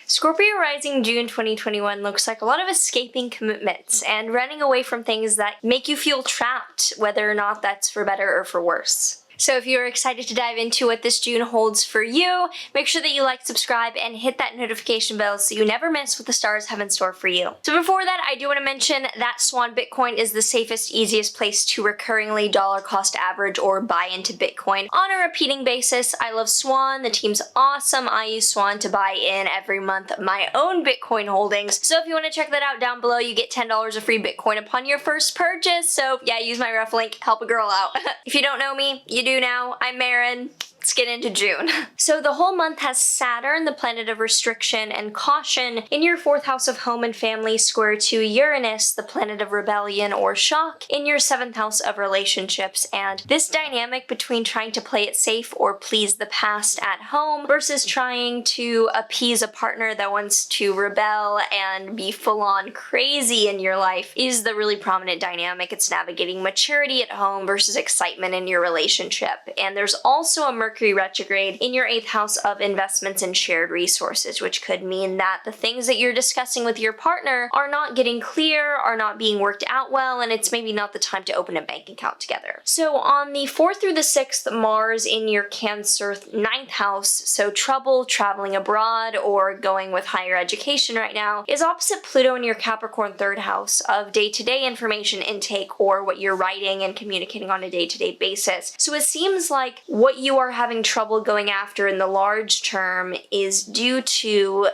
Scorpio Rising June 2021 looks like a lot of escaping commitments and running away from things that make you feel trapped, whether or not that's for better or for worse. So if you're excited to dive into what this June holds for you, make sure that you like, subscribe, and hit that notification bell so you never miss what the stars have in store for you. So before that, I do want to mention that Swan Bitcoin is the safest, easiest place to recurringly dollar cost average or buy into Bitcoin on a repeating basis. I love Swan. The team's awesome. I use Swan to buy in every month my own Bitcoin holdings. So if you want to check that out down below, you get $10 of free Bitcoin upon your first purchase. So yeah, use my ref link, help a girl out. If you don't know me, you do now. I'm Maren. Let's get into June. So the whole month has Saturn, the planet of restriction and caution, in your 4th house of home and family, square to Uranus, the planet of rebellion or shock, in your 7th house of relationships. And this dynamic between trying to play it safe or please the past at home versus trying to appease a partner that wants to rebel and be full-on crazy in your life is the really prominent dynamic. It's navigating maturity at home versus excitement in your relationship. And there's also a Mercury retrograde in your 8th house of investments and shared resources, which could mean that the things that you're discussing with your partner are not getting clear, are not being worked out well, and it's maybe not the time to open a bank account together. So on the 4th through the 6th, Mars in your Cancer 9th house, so trouble traveling abroad or going with higher education right now, is opposite Pluto in your Capricorn 3rd house of day-to-day information intake or what you're writing and communicating on a day-to-day basis. So it seems like what you are having trouble going after in the large term is due to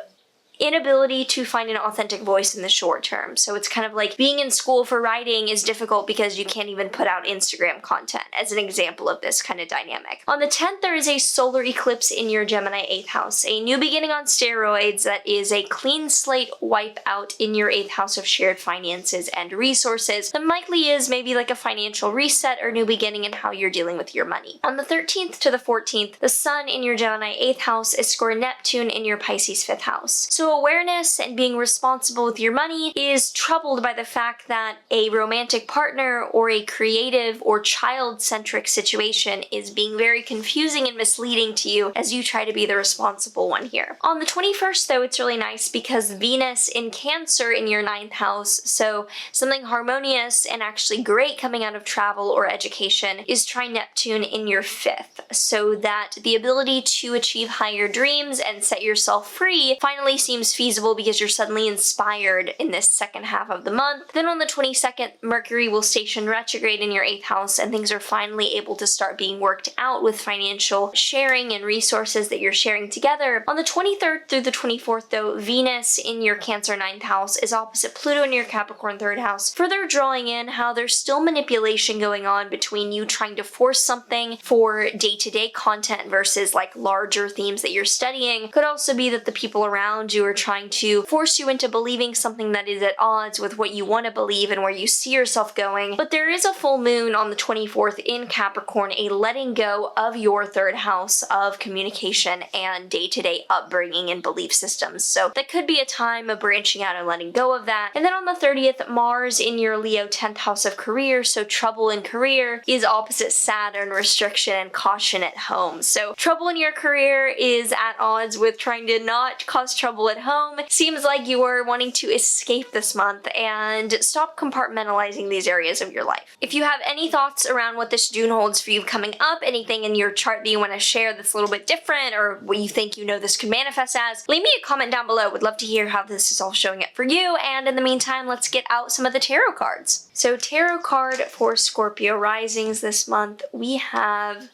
inability to find an authentic voice in the short term. So it's kind of like being in school for writing is difficult because you can't even put out Instagram content, as an example of this kind of dynamic. On the 10th, there is a solar eclipse in your Gemini 8th house, a new beginning on steroids that is a clean slate wipe out in your 8th house of shared finances and resources. That likely is maybe like a financial reset or new beginning in how you're dealing with your money. On the 13th to the 14th, the sun in your Gemini 8th house is square Neptune in your Pisces 5th house. So awareness and being responsible with your money is troubled by the fact that a romantic partner or a creative or child-centric situation is being very confusing and misleading to you as you try to be the responsible one here. On the 21st, though, it's really nice because Venus in Cancer in your 9th house, so something harmonious and actually great coming out of travel or education, is trine Neptune in your 5th, so that the ability to achieve higher dreams and set yourself free finally seems feasible because you're suddenly inspired in this second half of the month. Then on the 22nd, Mercury will station retrograde in your 8th house and things are finally able to start being worked out with financial sharing and resources that you're sharing together. On the 23rd through the 24th, though, Venus in your Cancer 9th house is opposite Pluto in your Capricorn 3rd house, further drawing in how there's still manipulation going on between you trying to force something for day-to-day content versus like larger themes that you're studying. Could also be that the people around you are trying to force you into believing something that is at odds with what you want to believe and where you see yourself going. But there is a full moon on the 24th in Capricorn, a letting go of your 3rd house of communication and day-to-day upbringing and belief systems. So that could be a time of branching out and letting go of that. And then on the 30th, Mars in your Leo 10th house of career, so trouble in career, is opposite Saturn, restriction and caution at home. So trouble in your career is at odds with trying to not cause trouble at home. Seems like you are wanting to escape this month and stop compartmentalizing these areas of your life. If you have any thoughts around what this June holds for you coming up, anything in your chart that you want to share that's a little bit different or what you think you know this could manifest as, leave me a comment down below. Would love to hear how this is all showing up for you. And in the meantime, let's get out some of the tarot cards. So tarot card for Scorpio Risings this month, we have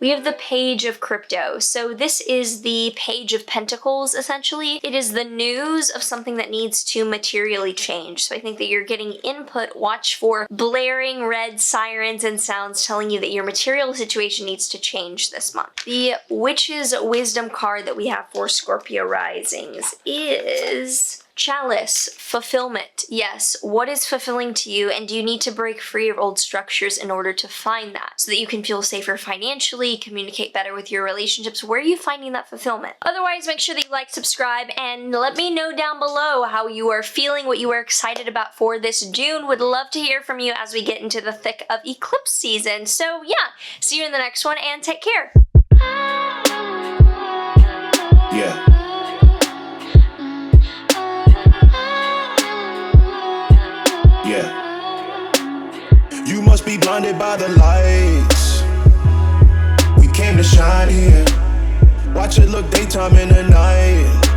the Page of Crypto. So this is the Page of Pentacles, essentially. It is the news of something that needs to materially change. So I think that you're getting input. Watch for blaring red sirens and sounds telling you that your material situation needs to change this month. The Witch's Wisdom card that we have for Scorpio Risings is Chalice, fulfillment. Yes, what is fulfilling to you, and do you need to break free of old structures in order to find that so that you can feel safer financially, communicate better with your relationships? Where are you finding that fulfillment? Otherwise, make sure that you like, subscribe, and let me know down below how you are feeling, what you are excited about for this June. Would love to hear from you as we get into the thick of eclipse season. So yeah, see you in the next one and take care. Yeah. Yeah. You must be blinded by the lights. We came to shine here. Watch it look daytime in the night.